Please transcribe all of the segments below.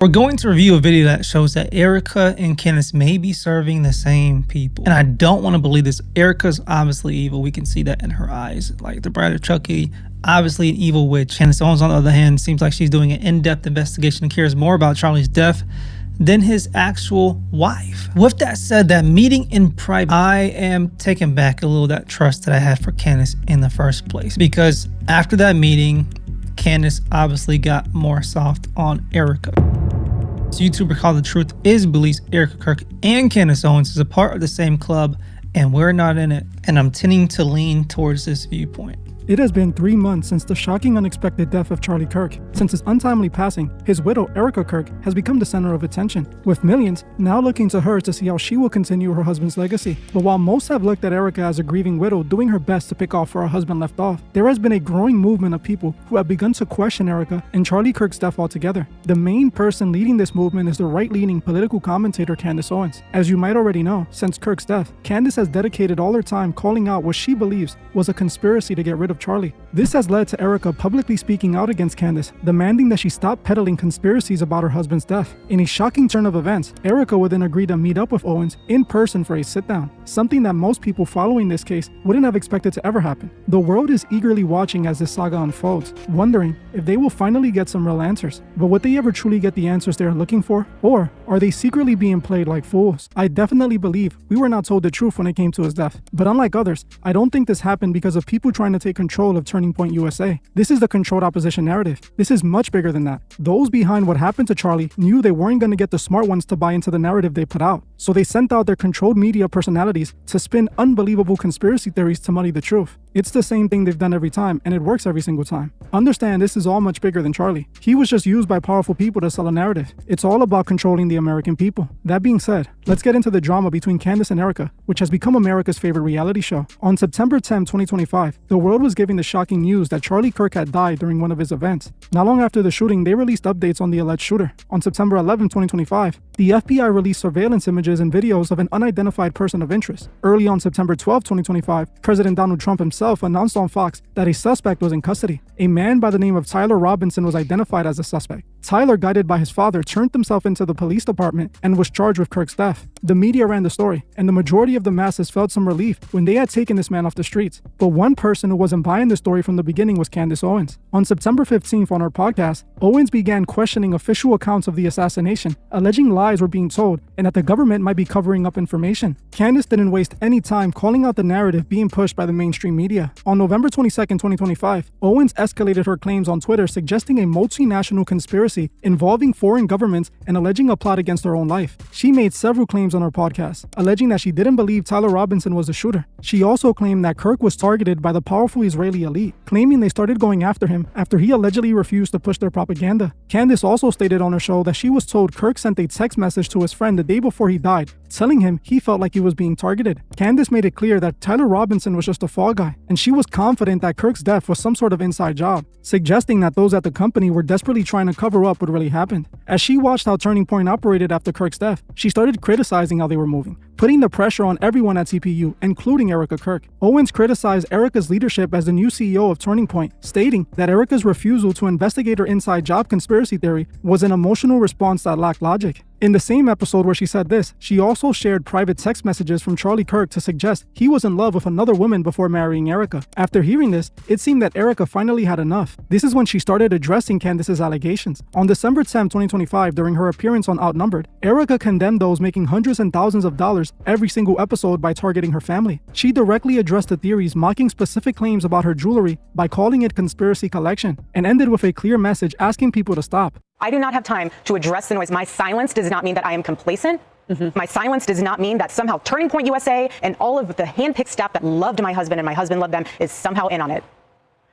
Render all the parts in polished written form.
We're going to review a video that shows that Erika and Candace may be serving the same people. And I don't want to believe this. Erika's obviously evil. We can see that in her eyes. Like the bride of Chucky, obviously an evil witch. Candace Owens, on the other hand, seems like she's doing an in-depth investigation and cares more about Charlie's death than his actual wife. With that said, that meeting in private, I am taking back a little of that trust that I had for Candace in the first place. Because after that meeting, Candace obviously got more soft on Erika. This YouTuber called The Truth Is believes Erika Kirk and Candace Owens is a part of the same club and we're not in it. And I'm tending to lean towards this viewpoint. It has been 3 months since the shocking unexpected death of Charlie Kirk. Since his untimely passing, his widow, Erika Kirk, has become the center of attention, with millions now looking to her to see how she will continue her husband's legacy. But while most have looked at Erika as a grieving widow doing her best to pick off where her husband left off, there has been a growing movement of people who have begun to question Erika and Charlie Kirk's death altogether. The main person leading this movement is the right-leaning political commentator Candace Owens. As you might already know, since Kirk's death, Candace has dedicated all her time calling out what she believes was a conspiracy to get rid of Charlie. This has led to Erika publicly speaking out against Candace, demanding that she stop peddling conspiracies about her husband's death. In a shocking turn of events, Erika would then agree to meet up with Owens in person for a sit-down, something that most people following this case wouldn't have expected to ever happen. The world is eagerly watching as this saga unfolds, wondering if they will finally get some real answers. But would they ever truly get the answers they are looking for? Or are they secretly being played like fools? I definitely believe we were not told the truth when it came to his death. But unlike others, I don't think this happened because of people trying to take control of Turning Point USA. This is the controlled opposition narrative. This is much bigger than that. Those behind what happened to Charlie knew they weren't going to get the smart ones to buy into the narrative they put out. So they sent out their controlled media personalities to spin unbelievable conspiracy theories to muddy the truth. It's the same thing they've done every time, and it works every single time. Understand, this is all much bigger than Charlie. He was just used by powerful people to sell a narrative. It's all about controlling the American people. That being said, let's get into the drama between Candace and Erika, which has become America's favorite reality show. On September 10, 2025, the world was giving the shocking news that Charlie Kirk had died during one of his events. Not long after the shooting, they released updates on the alleged shooter. On September 11, 2025, the FBI released surveillance images and videos of an unidentified person of interest. Early on September 12, 2025, President Donald Trump himself announced on Fox that a suspect was in custody. A man by the name of Tyler Robinson was identified as a suspect. Tyler, guided by his father, turned himself into the police department and was charged with Kirk's death. The media ran the story, and the majority of the masses felt some relief when they had taken this man off the streets. But one person who wasn't buying the story from the beginning was Candace Owens. On September 15th on her podcast, Owens began questioning official accounts of the assassination, alleging lies were being told and that the government might be covering up information. Candace didn't waste any time calling out the narrative being pushed by the mainstream media. On November 22nd, 2025, Owens escalated her claims on Twitter, suggesting a multinational conspiracy involving foreign governments and alleging a plot against her own life. She made several claims on her podcast, alleging that she didn't believe Tyler Robinson was the shooter. She also claimed that Kirk was targeted by the powerful Israeli elite, claiming they started going after him after he allegedly refused to push their propaganda. Candace also stated on her show that she was told Kirk sent a text message to his friend the day before he died, telling him he felt like he was being targeted. Candace made it clear that Tyler Robinson was just a fall guy, and she was confident that Kirk's death was some sort of inside job, suggesting that those at the company were desperately trying to cover up what really happened. As she watched how Turning Point operated after Kirk's death, she started criticizing how they were moving, putting the pressure on everyone at TPU, including Erika Kirk. Owens criticized Erika's leadership as the new CEO of Turning Point, stating that Erika's refusal to investigate her inside job conspiracy theory was an emotional response that lacked logic. In the same episode where she said this, she also shared private text messages from Charlie Kirk to suggest he was in love with another woman before marrying Erika. After hearing this, it seemed that Erika finally had enough. This is when she started addressing Candace's allegations. On December 10, 2025, during her appearance on Outnumbered, Erika condemned those making hundreds and thousands of dollars every single episode by targeting her family. She directly addressed the theories mocking specific claims about her jewelry by calling it conspiracy collection, and ended with a clear message asking people to stop. I do not have time to address the noise. My silence does not mean that I am complacent. My silence does not mean that somehow Turning Point USA and all of the handpicked staff that loved my husband and my husband loved them is somehow in on it.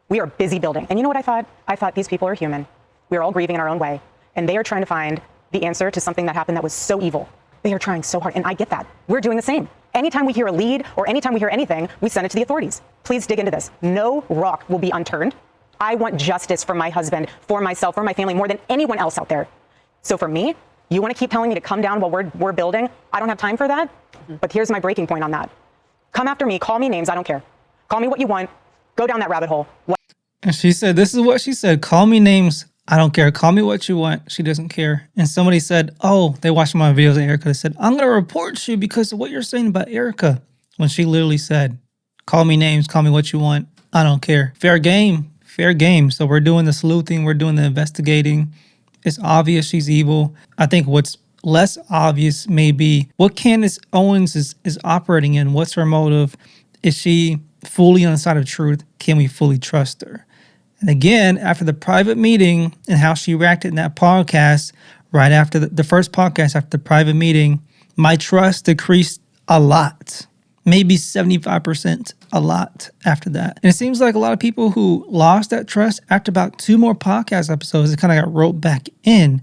We are busy building. And you know what I thought? I thought these people are human. We are all grieving in our own way. And they are trying to find the answer to something that happened that was so evil. They are trying so hard. And I get that. We're doing the same. Anytime we hear a lead or anytime we hear anything, we send it to the authorities. Please dig into this. No rock will be unturned. I want justice for my husband, for myself, for my family, more than anyone else out there. So for me, you want to keep telling me to come down while we're building? I don't have time for that. But here's my breaking point on that. Come after me, call me names, I don't care. Call me what you want, go down that rabbit hole. And she said, this is what she said, call me names, I don't care. Call me what you want. She doesn't care. And somebody said, oh, they watched my videos and Erika said, I'm going to report you because of what you're saying about Erika. When she literally said, call me names, call me what you want. I don't care. Fair game. Fair game. So we're doing the sleuthing. We're doing the investigating. It's obvious she's evil. I think what's less obvious may be what Candace Owens is operating in. What's her motive? Is she fully on the side of truth? Can we fully trust her? And again, after the private meeting and how she reacted in that podcast, right after the first podcast, after the private meeting, my trust decreased a lot, maybe 75%, a lot after that. And it seems like a lot of people who lost that trust after about 2 more podcast episodes, it kind of got roped back in.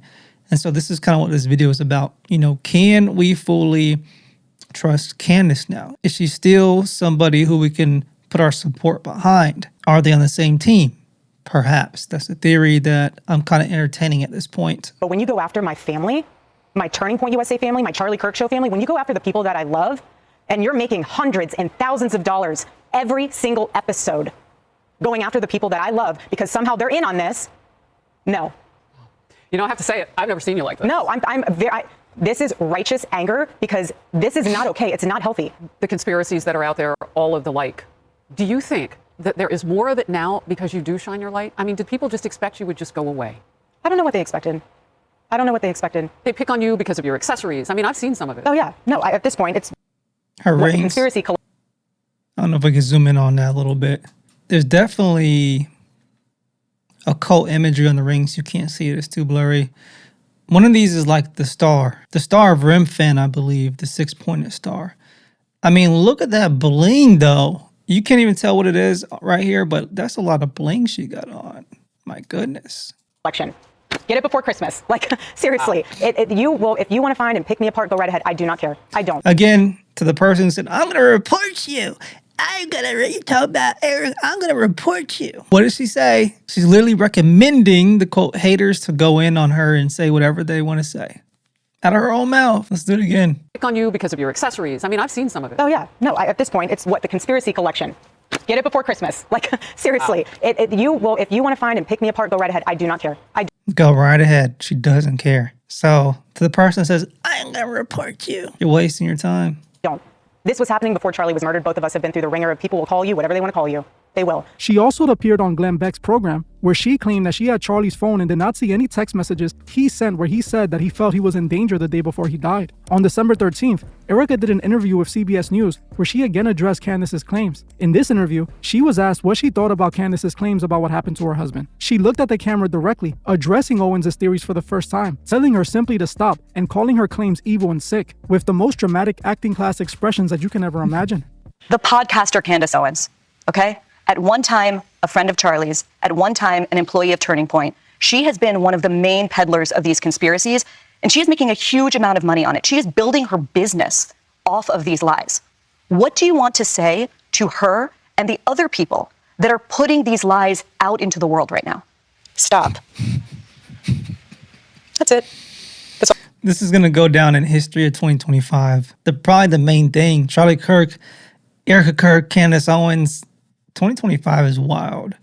And so this is kind of what this video is about. You know, can we fully trust Candace now? Is she still somebody who we can put our support behind? Are they on the same team? Perhaps. That's a theory that I'm kind of entertaining at this point. But when you go after my family, my Turning Point USA family, my Charlie Kirk Show family, when you go after the people that I love, and you're making hundreds and thousands of dollars every single episode going after the people that I love because somehow they're in on this, no. You don't have to say it. I've never seen you like this. No, this is righteous anger because this is not okay. It's not healthy. The conspiracies that are out there, all of the like. Do you think that there is more of it now because you do shine your light? I mean, did people just expect you would just go away? I don't know what they expected. They pick on you because of your accessories. I mean, I've seen some of it. Oh, yeah. No, at this point, it's her rings. Conspiracy. I don't know if we can zoom in on that a little bit. There's definitely occult imagery on the rings. You can't see it. It's too blurry. One of these is like the star of Remphan, I believe, the 6-pointed star. I mean, look at that bling, though. You can't even tell what it is right here, but that's a lot of bling she got on. My goodness. Election. Get it before Christmas. Like, seriously. If you want to find and pick me apart, go right ahead. I do not care. I don't. Again, to the person who said, I'm going to report you. I'm going to talk about Eric. I'm going to report you. What does she say? She's literally recommending the, quote, haters to go in on her and say whatever they want to say. Out of her own mouth. Let's do it again. Pick on you because of your accessories. I mean, I've seen some of it. Oh, yeah. No, at this point, it's the conspiracy collection. Get it before Christmas. Like, seriously. If you want to find and pick me apart, go right ahead. I do not care. Go right ahead. She doesn't care. So, to the person that says, I'm going to report you, you're wasting your time. Don't. This was happening before Charlie was murdered. Both of us have been through the ringer of people will call you, whatever they want to call you. They will. She also appeared on Glenn Beck's program, where she claimed that she had Charlie's phone and did not see any text messages he sent where he said that he felt he was in danger the day before he died. On December 13th, Erika did an interview with CBS News where she again addressed Candace's claims. In this interview, she was asked what she thought about Candace's claims about what happened to her husband. She looked at the camera directly, addressing Owens' theories for the first time, telling her simply to stop and calling her claims evil and sick, with the most dramatic acting class expressions that you can ever imagine. The podcaster Candace Owens, okay? At one time, a friend of Charlie's, at one time, an employee of Turning Point. She has been one of the main peddlers of these conspiracies, and she is making a huge amount of money on it. She is building her business off of these lies. What do you want to say to her and the other people that are putting these lies out into the world right now? Stop. That's it. This is going to go down in history of 2025. Probably the main thing. Charlie Kirk, Erika Kirk, Candace Owens. 2025 is wild.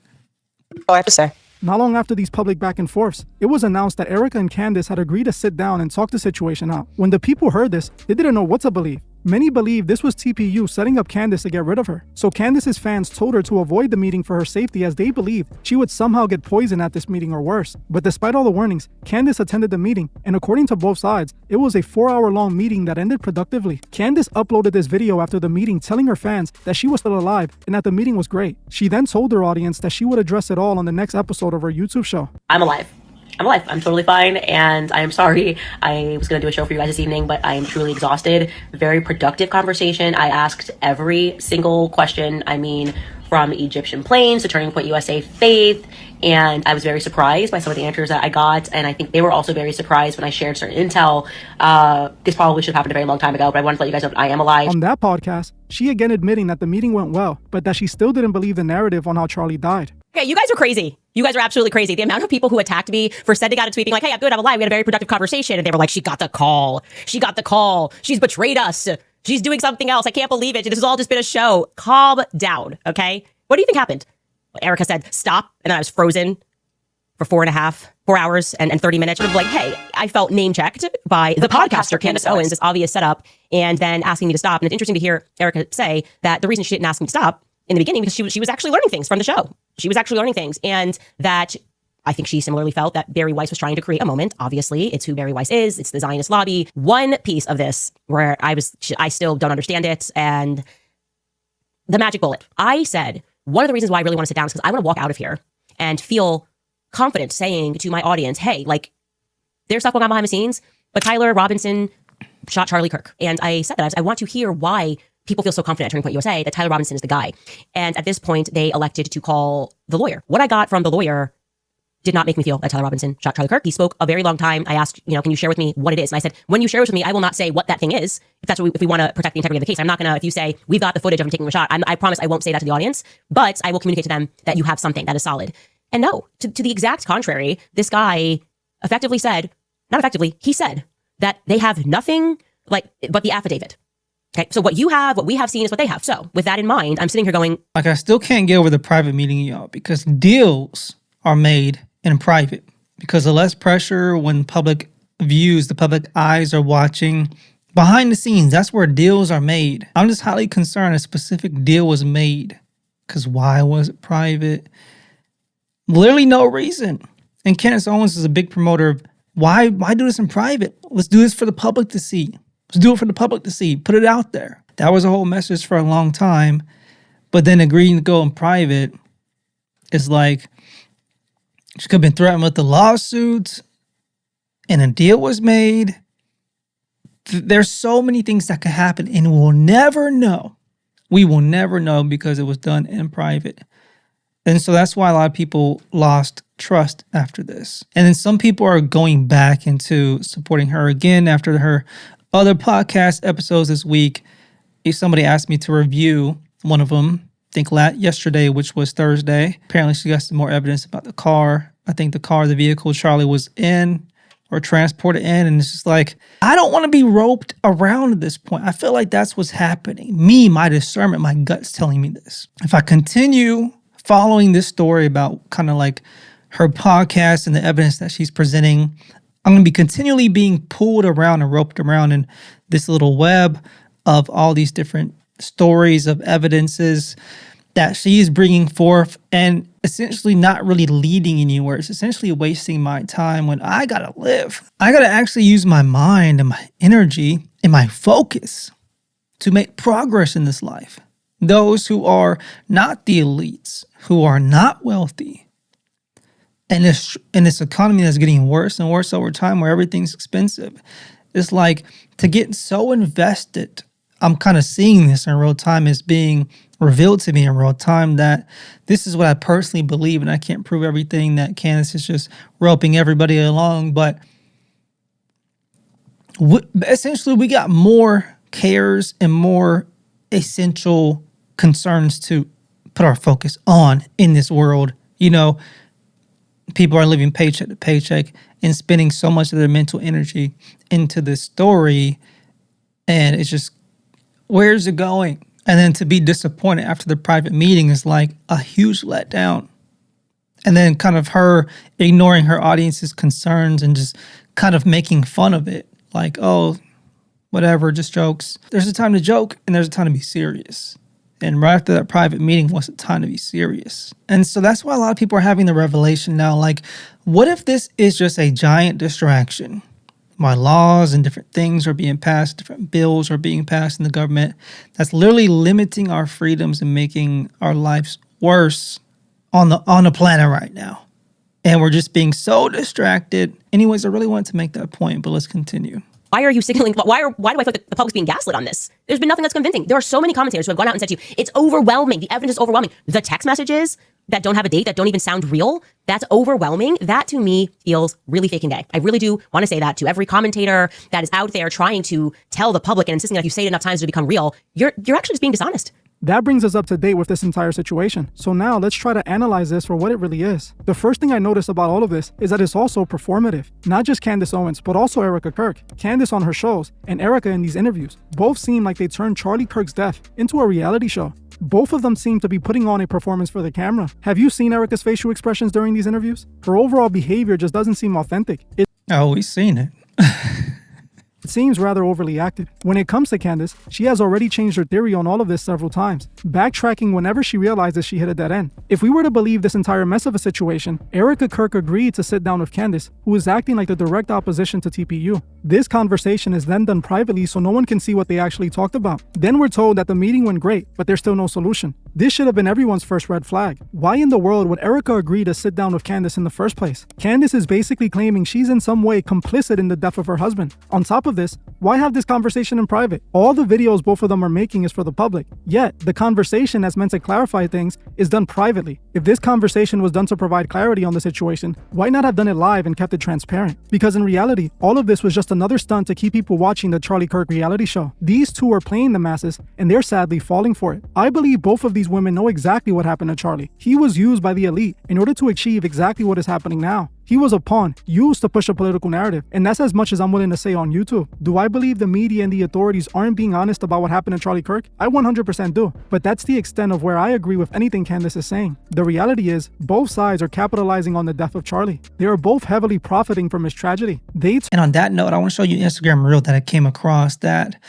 Oh, I have to say. Not long after these public back and forths, it was announced that Erika and Candace had agreed to sit down and talk the situation out. When the people heard this, they didn't know what to believe. Many believe this was TPU setting up Candace to get rid of her. So Candace's fans told her to avoid the meeting for her safety, as they believed she would somehow get poisoned at this meeting or worse. But despite all the warnings, Candace attended the meeting, and according to both sides, it was a 4-hour-long meeting that ended productively. Candace uploaded this video after the meeting telling her fans that she was still alive and that the meeting was great. She then told her audience that she would address it all on the next episode of her YouTube show. I'm alive. I'm totally fine, and I am sorry. I was going to do a show for you guys this evening, but I am truly exhausted. Very productive conversation. I asked every single question. I mean, from Egyptian planes to Turning Point USA faith, and I was very surprised by some of the answers that I got, and I think they were also very surprised when I shared certain intel. This probably should have happened a very long time ago, but I wanted to let you guys know that I am alive. On that podcast, she again admitting that the meeting went well, but that she still didn't believe the narrative on how Charlie died. Okay, you guys are crazy. You guys are absolutely crazy. The amount of people who attacked me for sending out a tweet being like, hey, I'm good, I'm alive. We had a very productive conversation. And they were like, she got the call. She got the call. She's betrayed us. She's doing something else. I can't believe it. This has all just been a show. Calm down, okay? What do you think happened? Well, Erika said, stop. And then I was frozen for 4.5 4 hours and 30 minutes, sort of like, hey, I felt name checked by the podcaster Candace Owens, this obvious setup, and then asking me to stop. And it's interesting to hear Erika say that the reason she didn't ask me to stop in the beginning because she was actually learning things from the show. She was actually learning things, and that I think she similarly felt that Barry Weiss was trying to create a moment. Obviously, it's who Barry Weiss is. It's the Zionist lobby. One piece of this where I still don't understand it, and the magic bullet. I said one of the reasons why I really want to sit down is because I want to walk out of here and feel confident saying to my audience, hey, like, there's stuff going on behind the scenes, but Tyler Robinson shot Charlie Kirk. And I said that I want to hear why people feel so confident at Turning Point USA that Tyler Robinson is the guy. And at this point, they elected to call the lawyer. What I got from the lawyer did not make me feel that Tyler Robinson shot Charlie Kirk. He spoke a very long time. I asked, can you share with me what it is? And I said, when you share it with me, I will not say what that thing is. If we want to protect the integrity of the case, I'm not going to, if you say, we've got the footage of him taking a shot, I promise I won't say that to the audience, but I will communicate to them that you have something that is solid. And no, to the exact contrary, this guy effectively said, not effectively, he said that they have nothing but the affidavit. Okay, so what we have seen is what they have. So with that in mind, I'm sitting here going, like, I still can't get over the private meeting, y'all, because deals are made in private because of less pressure when public views, the public eyes are watching. Behind the scenes, that's where deals are made. I'm just highly concerned a specific deal was made because why was it private? Literally no reason. And Candace Owens is a big promoter of why do this in private? Let's do this for the public to see. Let's do it for the public to see. Put it out there. That was a whole message for a long time. But then agreeing to go in private is like, she could have been threatened with the lawsuits and a deal was made. There's so many things that could happen and we'll never know. We will never know because it was done in private. And so that's why a lot of people lost trust after this. And then some people are going back into supporting her again after her other podcast episodes this week. If somebody asked me to review one of them, I think yesterday, which was Thursday. Apparently she got some more evidence about the car. I think the vehicle Charlie was in or transported in. And it's just like, I don't want to be roped around at this point. I feel like that's what's happening. My discernment, my gut's telling me this. If I continue following this story about kind of like her podcast and the evidence that she's presenting, I'm going to be continually being pulled around and roped around in this little web of all these different stories of evidences that she's bringing forth and essentially not really leading anywhere. It's essentially wasting my time when I got to live. I got to actually use my mind and my energy and my focus to make progress in this life. Those who are not the elites, who are not wealthy, and this economy that's getting worse and worse over time where everything's expensive. It's like to get so invested, I'm kind of seeing this in real time as being revealed to me in real time that this is what I personally believe, and I can't prove everything that Candace is just roping everybody along, but essentially we got more cares and more essential concerns to put our focus on in this world. People are living paycheck to paycheck and spending so much of their mental energy into this story. And it's just, where's it going? And then to be disappointed after the private meeting is like a huge letdown. And then kind of her ignoring her audience's concerns and just kind of making fun of it. Like, oh, whatever, just jokes. There's a time to joke and there's a time to be serious. And right after that private meeting was a time to be serious. And so that's why a lot of people are having the revelation now, like, what if this is just a giant distraction? Why laws and different things are being passed, different bills are being passed in the government that's literally limiting our freedoms and making our lives worse on the planet right now. And we're just being so distracted. Anyways, I really wanted to make that point, but let's continue. Why are you signaling? Why do I feel like the public's being gaslit on this? There's been nothing that's convincing. There are so many commentators who have gone out and said to you, it's overwhelming. The evidence is overwhelming. The text messages that don't have a date, that don't even sound real, that's overwhelming. That to me feels really fake and gay. I really do want to say that to every commentator that is out there trying to tell the public and insisting that if you say it enough times to become real, you're actually just being dishonest. That brings us up to date with this entire situation. So now let's try to analyze this for what it really is. The first thing I noticed about all of this is that it's also performative. Not just Candace Owens, but also Erika Kirk. Candace on her shows and Erika in these interviews both seem like they turned Charlie Kirk's death into a reality show. Both of them seem to be putting on a performance for the camera. Have you seen Erika's facial expressions during these interviews? Her overall behavior just doesn't seem authentic. Oh, we've seen it. It seems rather overly acted. When it comes to Candace, she has already changed her theory on all of this several times, backtracking whenever she realizes she hit a dead end. If we were to believe this entire mess of a situation, Erika Kirk agreed to sit down with Candace, who is acting like the direct opposition to TPU. This conversation is then done privately so no one can see what they actually talked about. Then we're told that the meeting went great, but there's still no solution. This should have been everyone's first red flag. Why in the world would Erika agree to sit down with Candace in the first place? Candace is basically claiming she's in some way complicit in the death of her husband. On top of this, why have this conversation in private? All the videos both of them are making is for the public. Yet, the conversation that's meant to clarify things is done privately. If this conversation was done to provide clarity on the situation, why not have done it live and kept it transparent? Because in reality, all of this was just another stunt to keep people watching the Charlie Kirk reality show. These two are playing the masses, and they're sadly falling for it. I believe both of these women know exactly what happened to Charlie. He was used by the elite in order to achieve exactly what is happening now. He was a pawn, used to push a political narrative, and that's as much as I'm willing to say on YouTube. Do I believe the media and the authorities aren't being honest about what happened to Charlie Kirk? I 100% do, but that's the extent of where I agree with anything Candace is saying. The reality is, both sides are capitalizing on the death of Charlie. They are both heavily profiting from his tragedy. And on that note, I want to show you an Instagram reel that I came across that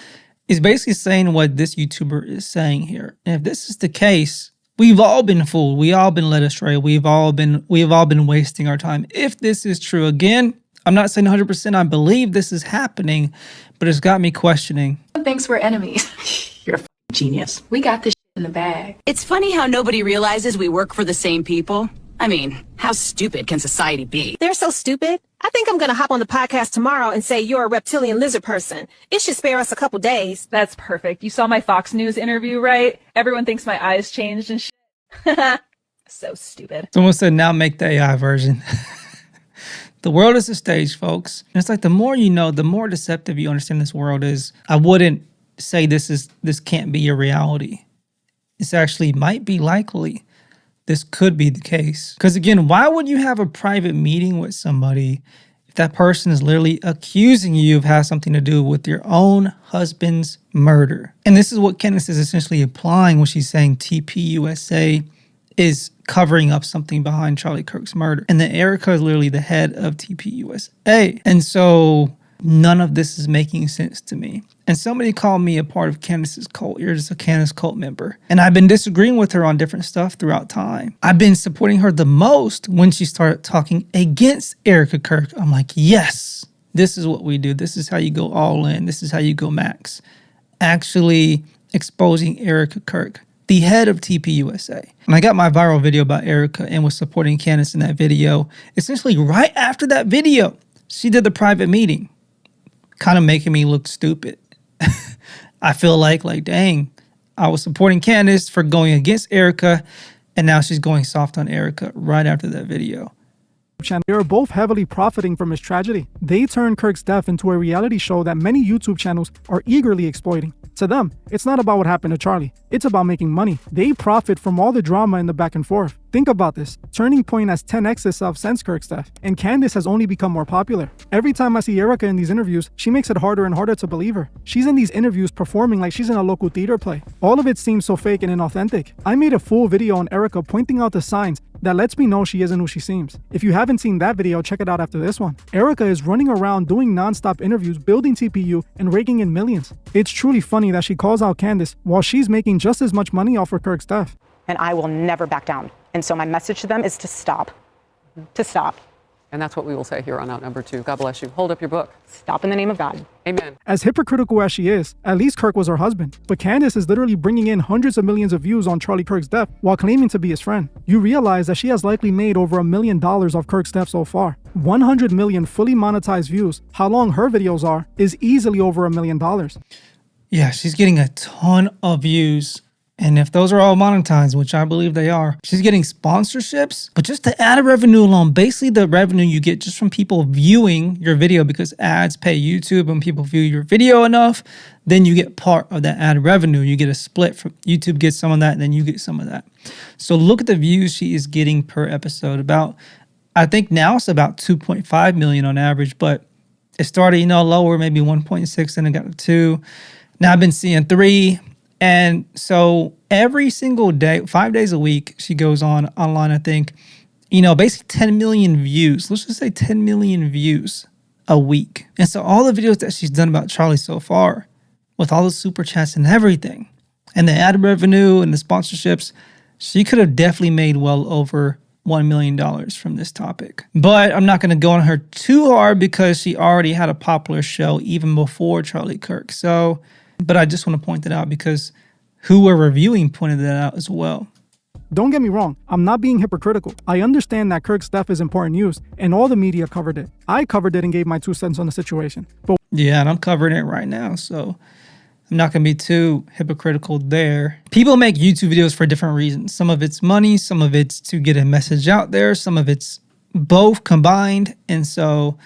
is basically saying what this YouTuber is saying here. And if this is the case, we've all been fooled. We've all been led astray. We've all been wasting our time. If this is true, again, I'm not saying 100% I believe this is happening, but it's got me questioning. Thinks we're enemies. You're a genius. We got this in the bag. It's funny how nobody realizes we work for the same people. I mean, how stupid can society be? They're so stupid. I think I'm going to hop on the podcast tomorrow and say you're a reptilian lizard person. It should spare us a couple days. That's perfect. You saw my Fox News interview, right? Everyone thinks my eyes changed and shit. So stupid. Someone said, now make the AI version. The world is a stage, folks. And it's like the more you know, the more deceptive you understand this world is. I wouldn't say this can't be your reality. This actually might be likely. This could be the case. Because again, why would you have a private meeting with somebody if that person is literally accusing you of having something to do with your own husband's murder? And this is what Candace is essentially implying when she's saying TPUSA is covering up something behind Charlie Kirk's murder. And then Erika is literally the head of TPUSA. And so none of this is making sense to me. And somebody called me a part of Candace's cult. You're just a Candace cult member. And I've been disagreeing with her on different stuff throughout time. I've been supporting her the most when she started talking against Erika Kirk. I'm like, yes, this is what we do. This is how you go all in. This is how you go max. Actually exposing Erika Kirk, the head of TPUSA. And I got my viral video about Erika and was supporting Candace in that video. Essentially, right after that video, she did the private meeting, kind of making me look stupid. I feel like, dang, I was supporting Candace for going against Erika, and now she's going soft on Erika right after that video. They are both heavily profiting from his tragedy. They turned Kirk's death into a reality show that many YouTube channels are eagerly exploiting. To them, it's not about what happened to Charlie. It's about making money. They profit from all the drama in the back and forth. Think about this. Turning Point has 10x itself since Kirk's death, and Candace has only become more popular. Every time I see Erika in these interviews, she makes it harder and harder to believe her. She's in these interviews performing like she's in a local theater play. All of it seems so fake and inauthentic. I made a full video on Erika pointing out the signs that lets me know she isn't who she seems. If you haven't seen that video, check it out after this one. Erika is running around doing non-stop interviews, building TPU, and raking in millions. It's truly funny that she calls out Candace while she's making just as much money off of Kirk's death. And I will never back down. And so my message to them is to stop. To stop. And that's what we will say here on Outnumbered 2. God bless you. Hold up your book. Stop in the name of God. Amen. As hypocritical as she is, at least Kirk was her husband. But Candace is literally bringing in hundreds of millions of views on Charlie Kirk's death while claiming to be his friend. You realize that she has likely made over $1 million off Kirk's death so far. 100 million fully monetized views, how long her videos are, is easily over $1 million. Yeah, she's getting a ton of views. And if those are all monetized, which I believe they are, she's getting sponsorships. But just the ad revenue alone, basically the revenue you get just from people viewing your video, because ads pay YouTube and people view your video enough, then you get part of that ad revenue. You get a split from YouTube gets some of that, and then you get some of that. So look at the views she is getting per episode. I think now it's about 2.5 million on average, but it started, lower, maybe 1.6, and it got to 2. Now I've been seeing 3. And so every single day, 5 days a week, she goes online, I think, basically 10 million views. Let's just say 10 million views a week. And so all the videos that she's done about Charlie so far, with all the super chats and everything, and the ad revenue and the sponsorships, she could have definitely made well over $1 million from this topic. But I'm not going to go on her too hard because she already had a popular show even before Charlie Kirk. But I just want to point that out because who we're reviewing pointed that out as well. Don't get me wrong, I'm not being hypocritical. I understand that Kirk's death is important news, and all the media covered it. I covered it and gave my 2 cents on the situation. But yeah, and I'm covering it right now, so I'm not going to be too hypocritical there. People make YouTube videos for different reasons. Some of it's money, some of it's to get a message out there, some of it's both combined. And so,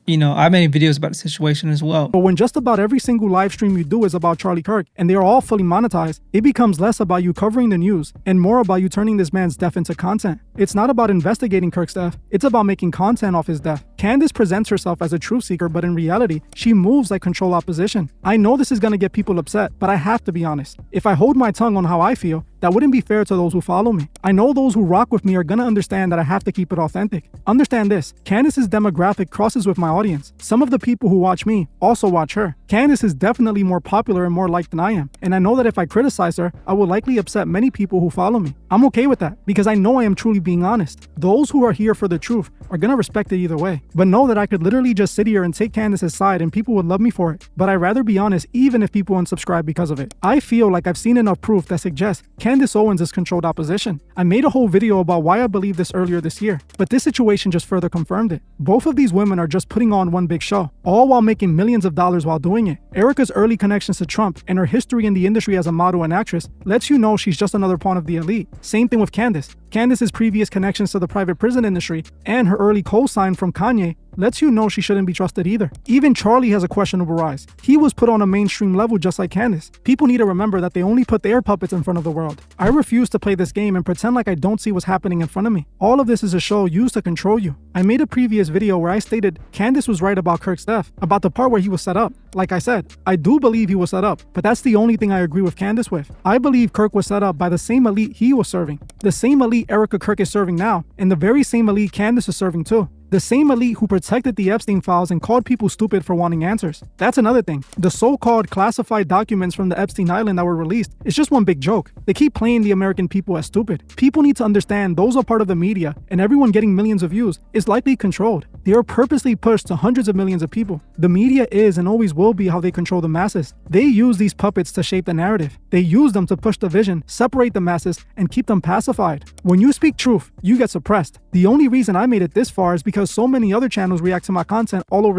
I made videos about the situation as well. But when just about every single live stream you do is about Charlie Kirk and they are all fully monetized, it becomes less about you covering the news and more about you turning this man's death into content. It's not about investigating Kirk's death, it's about making content off his death. Candace presents herself as a truth seeker, but in reality, she moves like control opposition. I know this is gonna get people upset, but I have to be honest. If I hold my tongue on how I feel, that wouldn't be fair to those who follow me. I know those who rock with me are gonna understand that I have to keep it authentic. Understand this, Candace's demographic crosses with my audience. Some of the people who watch me also watch her. Candace is definitely more popular and more liked than I am. And I know that if I criticize her, I will likely upset many people who follow me. I'm okay with that because I know I am truly being honest. Those who are here for the truth are gonna respect it either way. But know that I could literally just sit here and take Candace's side and people would love me for it. But I'd rather be honest even if people unsubscribe because of it. I feel like I've seen enough proof that suggests Candace Owens is controlled opposition. I made a whole video about why I believe this earlier this year, but this situation just further confirmed it. Both of these women are just putting on one big show, all while making millions of dollars while doing it. Erika's early connections to Trump and her history in the industry as a model and actress lets you know she's just another pawn of the elite. Same thing with Candace. Candace's previous connections to the private prison industry and her early co-sign from Kanye lets you know she shouldn't be trusted either. Even Charlie has a questionable rise. He was put on a mainstream level just like Candace. People need to remember that they only put their puppets in front of the world. I refuse to play this game and pretend like I don't see what's happening in front of me. All of this is a show used to control you. I made a previous video where I stated Candace was right about Kirk's death, about the part where he was set up. Like I said, I do believe he was set up, but that's the only thing I agree with Candace with. I believe Kirk was set up by the same elite he was serving, the same elite Erika Kirk is serving now, and the very same elite Candace is serving too. The same elite who protected the Epstein files and called people stupid for wanting answers. That's another thing. The so-called classified documents from the Epstein Island that were released is just one big joke. They keep playing the American people as stupid. People need to understand those are part of the media, and everyone getting millions of views is likely controlled. They are purposely pushed to hundreds of millions of people. The media is and always will be how they control the masses. They use these puppets to shape the narrative. They use them to push the vision, separate the masses, and keep them pacified. When you speak truth, you get suppressed. The only reason I made it this far is because so many other channels react to my content all over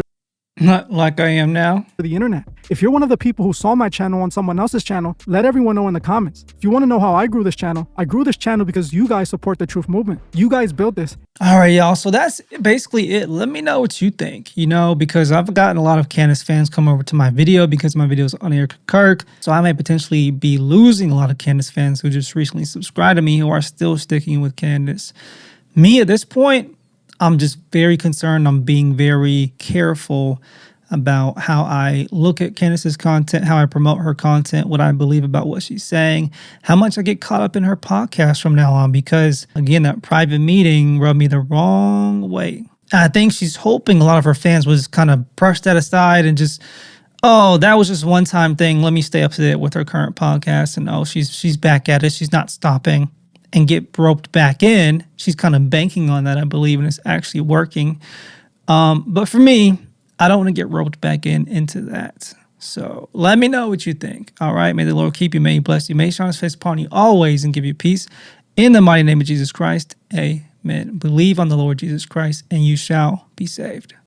Not like I am now. the internet. If you're one of the people who saw my channel on someone else's channel, let everyone know in the comments. If you want to know how I grew this channel because you guys support the truth movement. You guys built this. All right, y'all. So that's basically it. Let me know what you think, because I've gotten a lot of Candace fans come over to my video because my video is on Erika Kirk. So I may potentially be losing a lot of Candace fans who just recently subscribed to me who are still sticking with Candace. Me at this point, I'm just very concerned. I'm being very careful about how I look at Candace's content, how I promote her content, what I believe about what she's saying, how much I get caught up in her podcast from now on, because again, that private meeting rubbed me the wrong way. I think she's hoping a lot of her fans would just kind of brush that aside and just, oh, that was just one time thing. Let me stay up to date with her current podcast. And oh, she's back at it. She's not stopping. And get roped back in. She's kind of banking on that, I believe, and it's actually working. But for me, I don't want to get roped back into that. So let me know what you think. All right. May the Lord keep you. May he bless you. May he shine his face upon you always and give you peace. In the mighty name of Jesus Christ. Amen. Believe on the Lord Jesus Christ and you shall be saved.